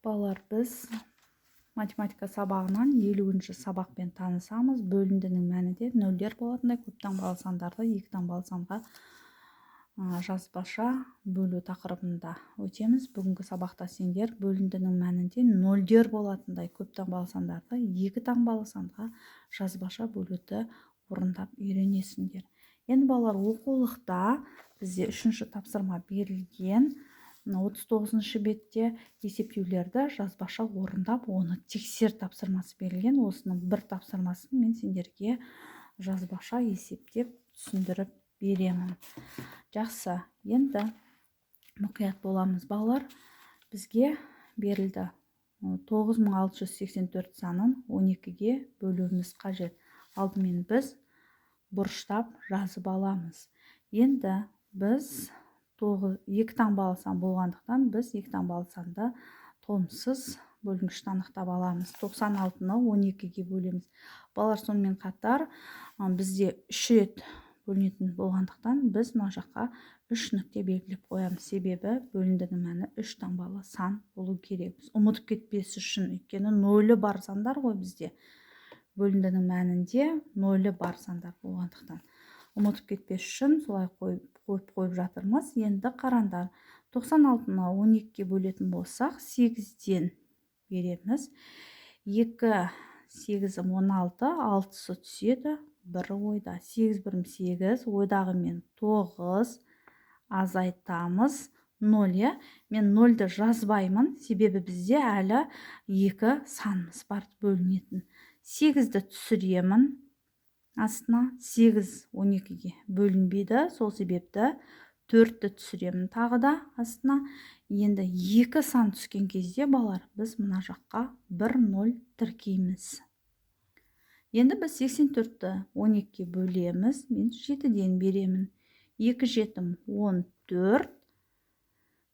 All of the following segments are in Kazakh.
Балалар, біз математика сабағынан 50-ші сабақпен танысамыз. Бөліндінің мәні де нөлдер болатындай көп таңбалы сандарды екі таңбалы санға жазбаша бөлу тақырыбында өтеміз. Бүгінгі сабақта сендер бөліндінің мәнінде нөлдер болатындай көп таңбалы сандарды екі таңбалы санға жазбаша бөлуді орындап үйренесіңдер. Енді балалар, оқулықта бізде 3-ші тапсырма берілген. 39-шы бетте есептеулерді жазбаша орындап, оны тексер тапсырмасы берілген. Осының бір тапсырмасын мен сендерге жазбаша есептеп түсіндіріп беремін. Жақсы, енді мұқият боламыз балалар. Бізге берілді 9684 санын 12-ге бөлуіміз қажет. Алдымен біз бұрыштап жазып аламыз. Енді біз екі таңбалы сан болғандықтан біз екі таңбалы санды толымсыз бөлгішті анықтап аламыз. 96-ны 12-ге бөлеміз. Балалар, сонымен қатар бізде 3 рет бөлінетін болғандықтан біз мына жаққа 3 нүкте белгілеп қоямыз. Себебі бөліндінің мәні 3 таңбалы сан болу керек. Біз ұмытып кетпес үшін, өйткені нөлі бар сандар ғой бізде. Бөліндінің мәнінде нөлі бар сандар болғандықтан. Ұмытып кетпес үшін солай қойып жатырмыз. Енді қараңдар, 96-ны 12-ге бөлетін болсақ, 8-ден береміз. 2, 8-ім 16, 6-сы түседі, 1 ойда. 8 бірім 8, ойдағы мен 9, азайтамыз 0. Мен 0-ді жазбаймын, себебі бізде әлі 2 санымыз бар бөлінетін. 8-ді түсіремін. Астына 8 12-ге бөлінбейді, сол себепті 4-ті түсіремін тағы да астына. Енді 2 сан түскен кезде балалар, біз мына жаққа 1-0 тіркейміз. Енді біз 84-ті 12-ге бөлеміз. Мен 7-ден беремін. 2 7-ім 14,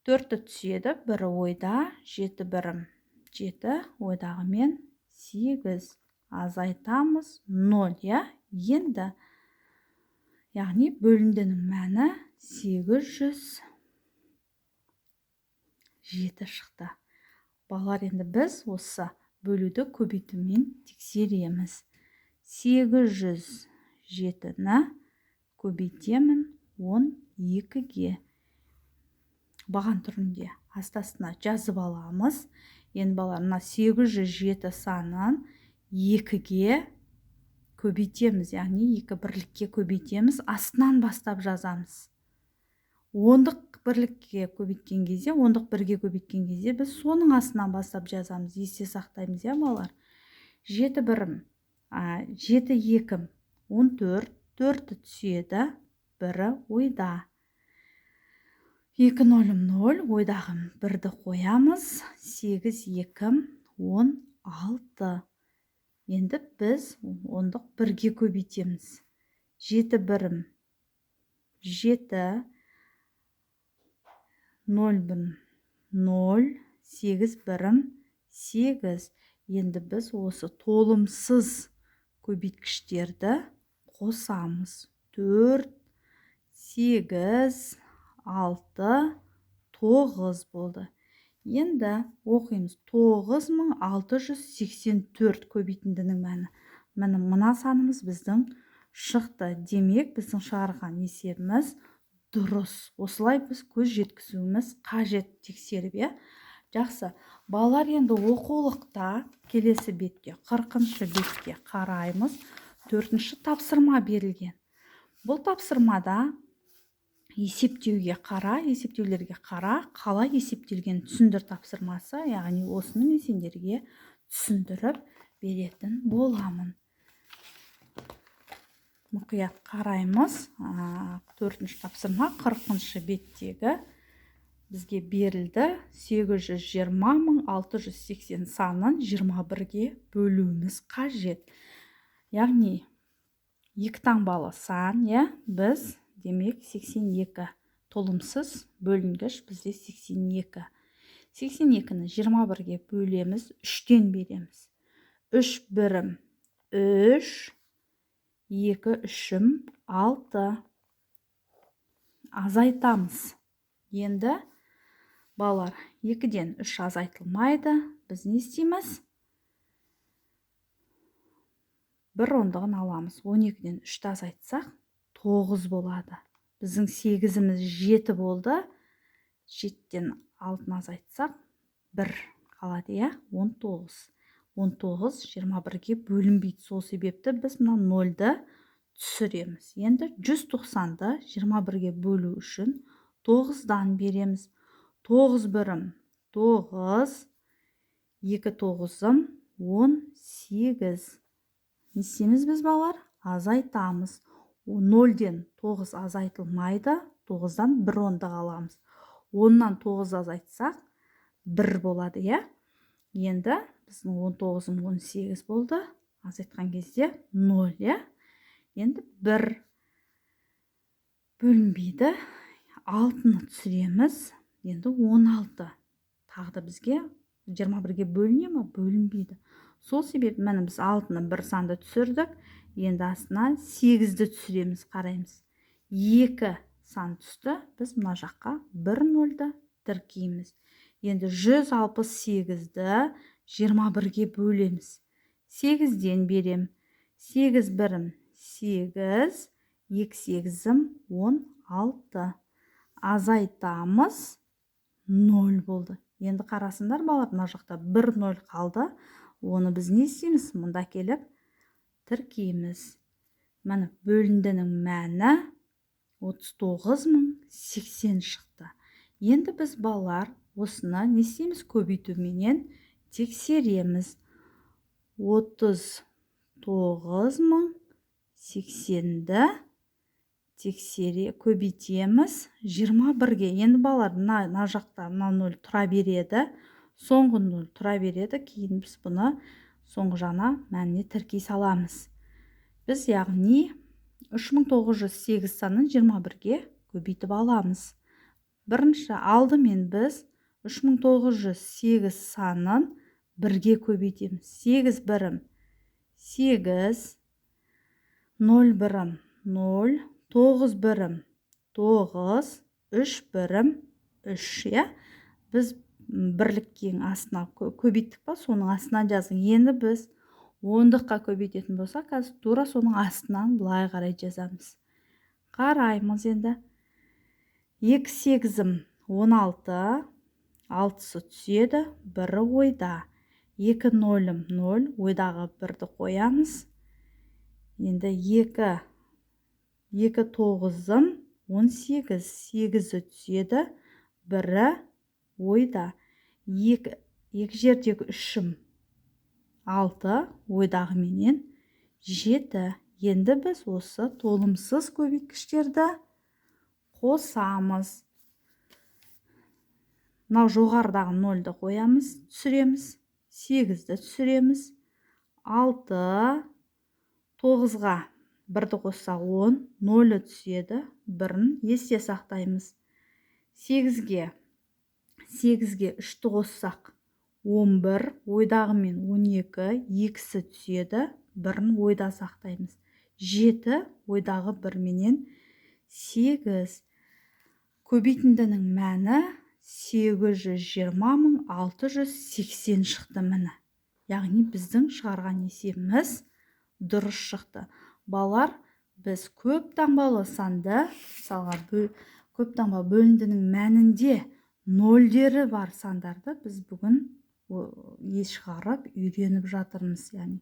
4-ті түседі, 1 ойда, 7 бірім 7, ойдағы мен 8, азайтамыз 0, Енді, яғни бөліндінің мәні 807 шықты. Балалар, енді біз осы бөлуді көбейтумен тексереміз. 807-ні көбейтемін 12-ге. Баған түрінде астасына жазып аламыз. Енді балалар, 807 санын 2-ге көбейтеміз, яғни 2 бірлікке көбейтеміз, астынан бастап жазамыз. 10-дық бірлікке көбейткен кезде, 10-дық бірге көбейткен кезде біз соның астынан бастап жазамыз. Есте сақтаймыз, балалар. 7 бірім, 7 2-ім 14, 4-ті түседі, 1 ойда. 2 0-ім 0, ойдағым 1-ді қоямыз, 8 2-ім 16. Енді біз 10-дық бірге көбейтеміз. 7 бірім 7, 0 бірім 0, 8 бірім 8. Енді біз осы толымсыз көбейткіштерді қосамыз. 4, 8, 6, 9 болды. Енді оқимыз. 9684 көбейтіндінің мәні. Мына санымыз біздің шықты. Демек, біздің шығарған есебіміз дұрыс. Осылай біз көз жеткізуіміз қажет тексеріп. Жақсы. Балалар, енді оқулықта келесі бетте, 40-шы бетте қараймыз. 4-ші тапсырма берілген. Бұл тапсырмада есептеулерге қара, қалай есептелген түсіндір тапсырмасы, яғни осыны мен сендерге түсіндіріп беретін боламын. Мұқият қараймыз. 4-ші тапсырма 40-шы беттегі бізге берілді. 820.680 санын 21-ге бөлуіміз қажет. Яғни 2 таңбалы сан, біз демек 82. Толымсыз бөлінгіш бізде 82. 82-ні 21-ге бөлеміз, 3-тен береміз. 3 бірім 3, 2 3-ім 6. Азайтамыз. Енді балалар, 2-ден 3 азайтылмайды. Біз не істейміз? 1 ондығын аламыз. 12-ден 3-ті азайтсақ, 9 болады. Біздің 8-іміз 7 болды. 7-ден 6-ны азайтсақ, 1 қалады, иә? 19. 19 21-ге бөлінбейді. Сол себепті біз мына 0-ды түсіреміз. Енді 190-ды 21-ге бөлу үшін 9-дан береміз. 9 бірім 9, 2 9-ым 18. Не істейміз біз балалар? Азайтамыз. 0-ден 9 азайтылмайды. 9-дан 1 ондық аламыз. 10-нан 9 азайтсақ 1 болады, иә? Енді біздің 19-ым 18 болды. Азайтқан кезде 0, иә? Енді 1 бөлінбейді. 6-ны түсіреміз. Енді 16. Тағы да бізге 21-ге бөліне ме? Бөлінбейді. Сол себеп мәні біз 6-ны 1 санды түсірдік. Енді астына 8-ді түсіреміз, қараймыз. 2 сан түсті. Біз мына жаққа 1 0-ды тіркейміз. Енді 168-ді 21-ге бөлеміз. 8-ден берем. 8 бірім 8, 2 8-ім 16. Азайтамыз. 0 болды. Енді қарасындар балалар, мына жақта 1 0 қалды. Оны біз не істейміз? Мұнда келіп тіркейміз. Мәні бөліндінің мәні 39.080 шықты. Енді біз балалар осыны не істейміз? Көбейтуменен тексереміз. 39.080-ді көбейтеміз 21-ге. Енді балалар мына жақта мына 0 тұра береді. Соңғы 0 тұра береді. Кейін біз бұны соңғы жана мәніне тіркей саламыз. Біз яғни 3908 санын 21-ге көбейтіп аламыз. Бірінші алдымен біз 3908 санын 1-ге көбейтеміз. 8 бірім 8, 0 бірім 0, 9 бірім 9, 3 бірім 3. Біз бірліккең астына көбейттік па, соның астынан жазың. Енді біз 10-дыққа көбейтетін болса, қазір тура соның астынан былай қарай жазамыз. Қараймыз енді. 2 8-ім 16, 6-сы түседі, 1-і ойда. 2 0-ім 0, ойдағы 1-ді қоямыз. Енді 2 9-ым 18, 8-і түседі, 1-і ойда. 2 жердегі 3-ім 6, ойдағы менен 7. Енді біз осы толымсыз көбейткіштерді қосамыз. Мынау жоғарыдағы 0-ді қоямыз, түсіреміз. 8-ді түсіреміз. 6, 9-ға 1-ді қоссақ 10, 0-і түседі. 1-ін есте сақтаймыз. 8-ге 3-ті қоссақ 11, ойдағы мен 12, 2-сі түседі. 1-ін ойда сақтаймыз. 7, ойдағы 1 менен 8. Көбейтіндінің мәні 820.680 шықты міне. Яғни біздің шығарған есебіміз дұрыс шықты. Балалар, біз көп таңбалы санды, мысалға көп таңба бөліндінің мәнінде 0-дері бар сандарды біз бүгін шығарып үйреніп жатырмыз. Яғни